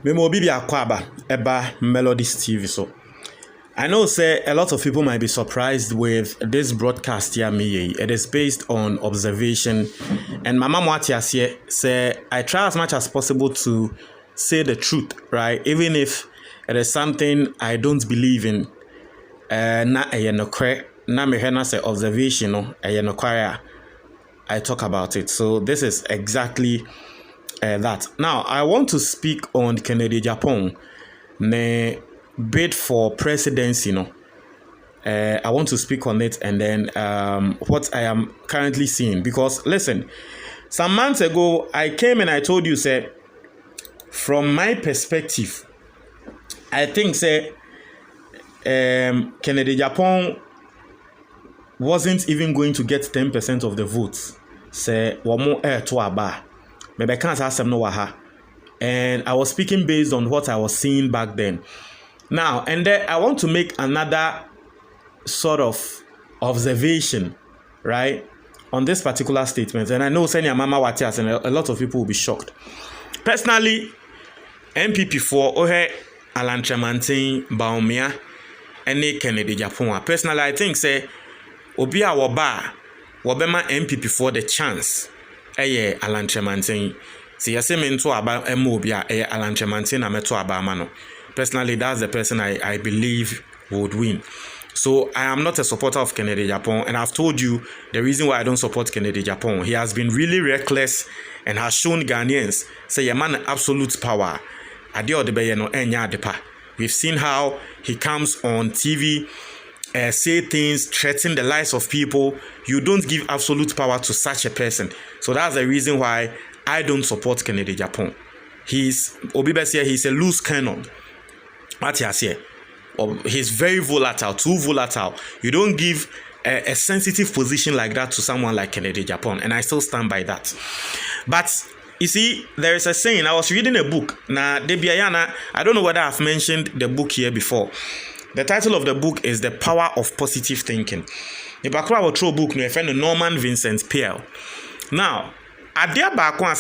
Memo Bibi Akwaba Eba Melodies TV. So I know say a lot of people might be surprised with this broadcast here. It is based on observation, and Mama Mwatias here say I try as much as possible to say the truth, right? Even if it is something I don't believe in. Na eyenokre na mehena say observation no eyenokre I talk about it. So this is exactly that. Now, I want to speak on Kennedy Agyapong, ne bid for presidency. I want to speak on it and then what I am currently seeing. Because, listen, some months ago, I came and I told you, say, from my perspective, I think, say, Kennedy Agyapong wasn't even going to get 10% of the votes. Say, wamo to aba. Maybe I can't ask them no waha. And I was speaking based on what I was seeing back then. Now, and then I want to make another sort of observation, right, on this particular statement. And I know Senya Mama Watias and a lot of people will be shocked. Personally, NPP for Alan Bawumia and Kennedy Agyapong. Personally, I think say Obia Wabema NPP for the chance. Alan Tremantin. See, I say me into about Mobia, Alan Tremantin, and Meto Abamano. Personally, that's the person I believe would win. So I am not a supporter of Kennedy Agyapong, and I've told you the reason why I don't support Kennedy Agyapong. He has been really reckless and has shown Ghanaians say a man absolute power. We've seen how he comes on TV. Say things, threaten the lives of people. You don't give absolute power to such a person. So that's the reason why I don't support Kennedy Agyapong. He's a loose cannon. He's very volatile, too volatile. You don't give a sensitive position like that to someone like Kennedy Agyapong, and I still stand by that. But you see, there is a saying. I was reading a book. Now, I don't know whether I've mentioned the book here before. The title of the book is The Power of Positive Thinking. The background of the book, my friend Norman Vincent Peale. Now, at their background,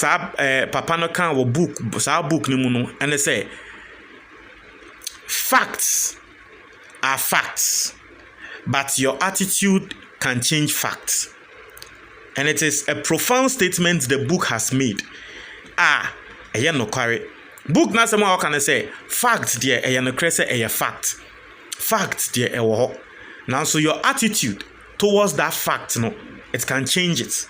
Papa no can book, book and they say, facts are facts, but your attitude can change facts. And it is a profound statement the book has made. No query. Book na some how can I say fact dear no crese a fact. Fact dear now so your attitude towards that fact no it can change it.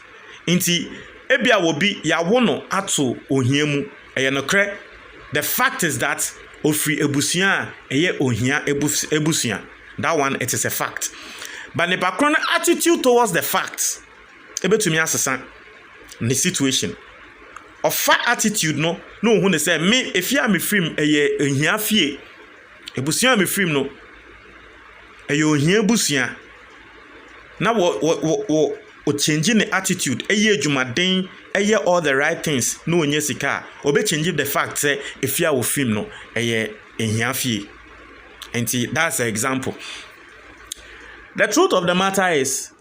Inti ebia will be ya wono ato ohiemu no kre. The fact is that ofri ebusia ohia ebusia. That one it is a fact. But the background attitude towards the fact ebetumi asesa the situation. Of fact attitude no when they say me if you am free ehia fie ebusia me free no ohia ebusia na wo changing the attitude adwumaden all the right things no onye sika obe change the fact say if you are free no ehia fie. And that's an example. The truth of the matter is,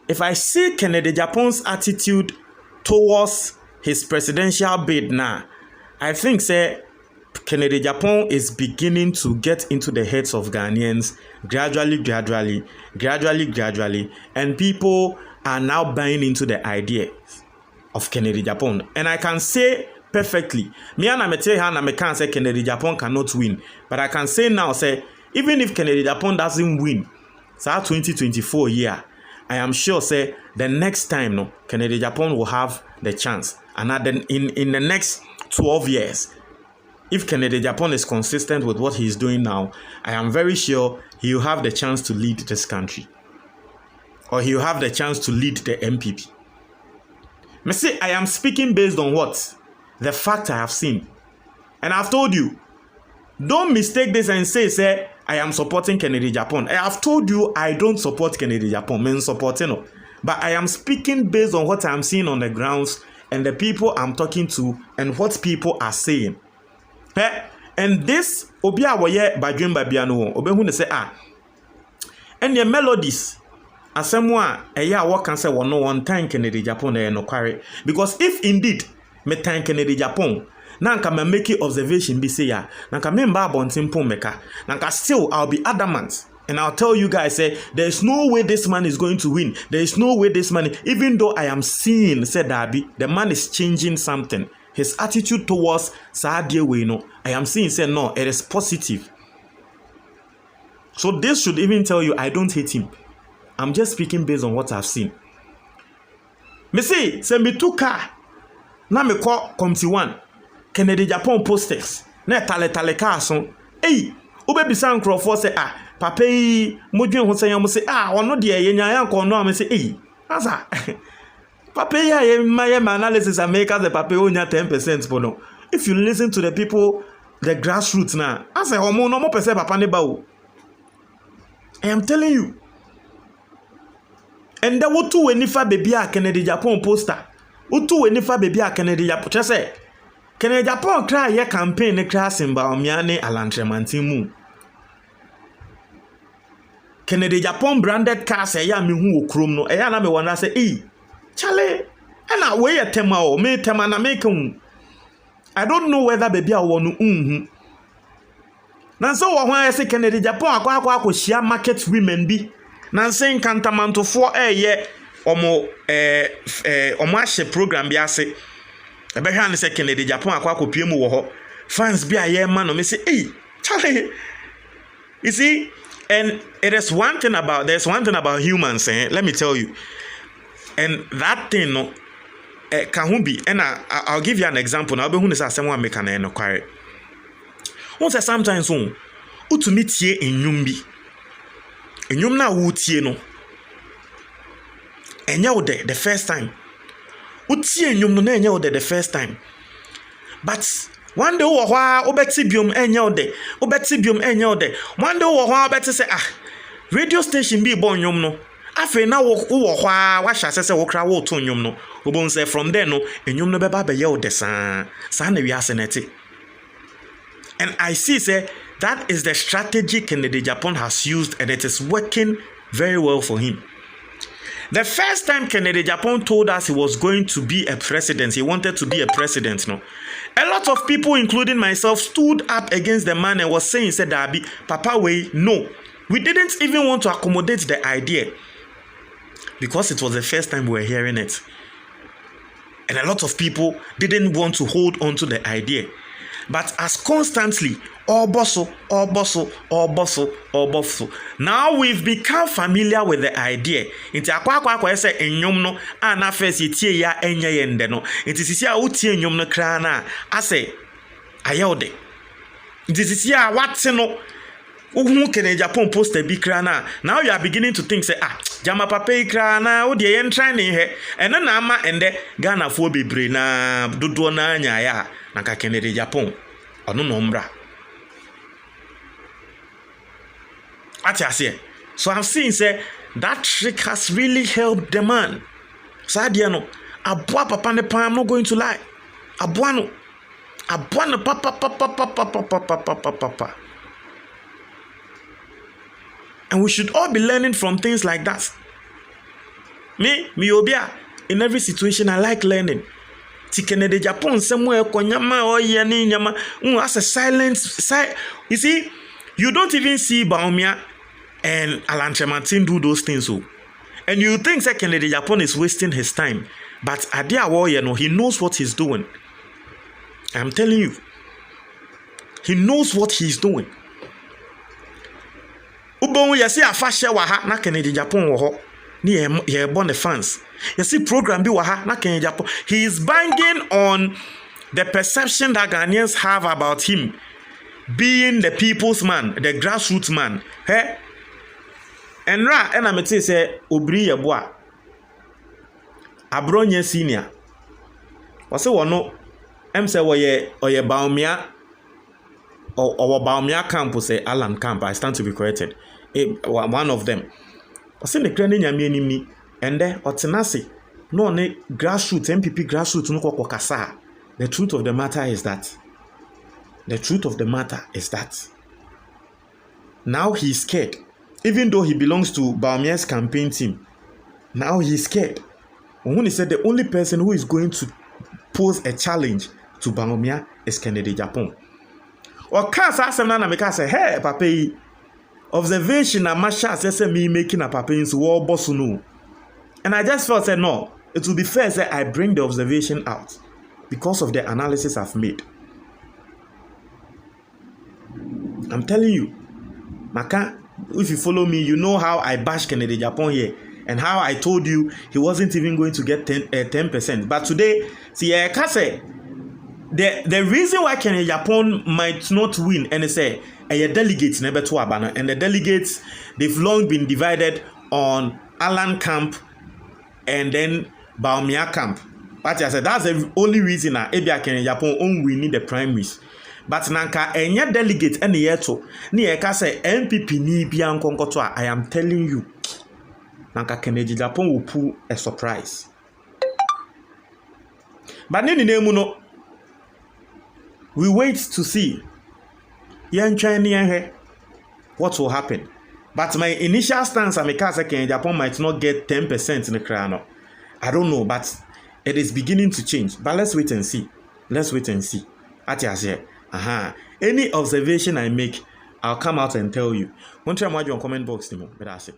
if I see Kennedy Agyapong's attitude towards his presidential bid now, I think say Kennedy Agyapong is beginning to get into the heads of Ghanaians gradually, and people are now buying into the idea of Kennedy Agyapong. And I can say perfectly, me and I can't say Kennedy Agyapong cannot win, but I can say now, say even if Kennedy Agyapong doesn't win, so 2024 year, I am sure say the next time no Kennedy Agyapong will have the chance, and then in the next 12 years, if Kennedy Agyapong is consistent with what he's doing now, I am very sure he will have the chance to lead this country, or he will have the chance to lead the NPP. Me say I am speaking based on what the fact I have seen, and I've told you, don't mistake this and say I am supporting Kennedy Agyapong. I have told you I don't support Kennedy Agyapong. Men supporting no. But I am speaking based on what I am seeing on the grounds and the people I'm talking to and what people are saying. And this obia woye badwen babia no obehu ne say and the melodies asemwa eya wo kan say wono one time Kennedy Agyapong na no kware, because if indeed me time Kennedy Agyapong Nanka me make observation be say ya. Nanka me mba bontin pon meka. Nanka still I'll be adamant. And I'll tell you guys, say, there is no way this man is going to win. There is no way this man, even though I am seeing, said Darby, the man is changing something. His attitude towards Sadia Weno, I am seeing, say, no, it is positive. So this should even tell you I don't hate him. I'm just speaking based on what I've seen. Me say me two car. Na me call committee 1. Kennedy Agyapong posters. Na tale car so. Hey, ube bisa nkrofo say papa yi modwen ho say say ono de yenya yanko no am say asa. Papa yi my analysis and make the papa onya 10% for no. If you listen to the people, the grassroots now, I say omo no mo pese papa ne ba o. I am telling you. And that would two wenifa baby a Kennedy Agyapong poster. Utu wenifa baby a Kennedy Agyapong say. Kennedy Agyapong cry ye campaign ne cry in Bawumia&Alan mu. Kennedy Agyapong branded car say ya me hu okrom no. Eya na me wonder say chale na we ye tema o me tema na make hu. I don't know whether baby a wonu na so wo hwan say Kennedy Agyapong akwa share market women bi. Nansen kantamanto for ye omo ahye program bi ase e be hwa ne se Kennedy Agyapong akopie mu wo ho fans bi aye ma no me say Charlie, you see, and there's one thing about humans, let me tell you, and that thing no can be, and I'll give you an example now. Be hu ne say asem wa make na no kware once sometimes utumi tie enwum bi enyum na wutie no enya wo the first time utie enyum no na enya wo the first time, but one day wo hwa obeti biom enya wo obeti biom enya wo one day wo hwa obeti say radio station bi bo nyum no afi na wo hwa wa hya sese wo kra wo to nyum no obon say from there no enyum no beba be ye wo sa na wi aseneti. And I see say that is the strategy Kennedy Agyapong has used, and it is working very well for him. The first time Kennedy Agyapong told us he was going to be a president, he wanted to be a president, no? A lot of people, including myself, stood up against the man and was saying, said Darby, Papa way, no. We didn't even want to accommodate the idea because it was the first time we were hearing it. And a lot of people didn't want to hold on to the idea. But as constantly, now we've become familiar with the idea. Inti akwa say enyom no ana first yetie ya enye yende no. Inti sisi a utie enyom no kra na ase ayode. Inti sisi a watse no uhu Kennedy Agyapong poster bi kra na. Now you are beginning to think say jama papa kra na wo de yen try ne he. Eno na ama ende Ghana fo bebre na dodo na anya ya na ka Kennedy Agyapong ono no mbra. So I'm seeing say that trick has really helped the man. Sadiano, abua papa ne pa, I'm not going to lie. Abuano papa. And we should all be learning from things like that. Me obia, in every situation I like learning. Kennedy Agyapong somewhere konyama or yani nyama as a silence. You see, you don't even see Bawumia&Alan do those things. So. And you think that Kennedy Agyapong is wasting his time. But Adia Warrior, he knows what he's doing. I'm telling you. He knows what he's doing. Ubon yasi afashe waha na Kennedy Agyapong woho. Ni ye born the fans. You see program bi waha na Kennedy Agyapong. He is banging on the perception that Ghanaians have about him being the people's man, the grassroots man. Hey? And I'm say obri yeboa. Abronye senior. Wase wono say oye Bawumia or Bawumia camp say Alan camp. I stand to be corrected. One of them. Wase ne krani nyame anim and there otenase no ne grassroots NPP grassroots no kokokasa. The truth of the matter is that now he's scared. Even though he belongs to Bawumia's campaign team, now he's scared. When he said the only person who is going to pose a challenge to Bawumia is Kennedy Agyapong. Or cast ask him na make say, hey, papa, observation and masha says me making a papa in war boss no. And I just felt said no, it will be fair that I bring the observation out because of the analysis I've made. I'm telling you, Maka, if you follow me, you know how I bash Kennedy Agyapong here and how I told you he wasn't even going to get 10%. But today, see, I can say, the reason why Kennedy Agyapong might not win, and they say, a delegates never to Abana, and the delegates, they've long been divided on Alan camp and then Bawumia camp. But I said, that's the only reason that Kennedy Agyapong won't win the primaries. But nanka enya delegate ene yeto ni eka say NPP ni bia nkonkoto a I am telling you nanka Kennedy Agyapong will pull a surprise. But ni nemu no, we wait to see what will happen. But my initial stance I make say Kennedy Agyapong might not get 10% in the crown. I don't know, but it is beginning to change. But let's wait and see. Let's wait and see. Any observation I make, I'll come out and tell you. One time, watch your comment box, but that's it.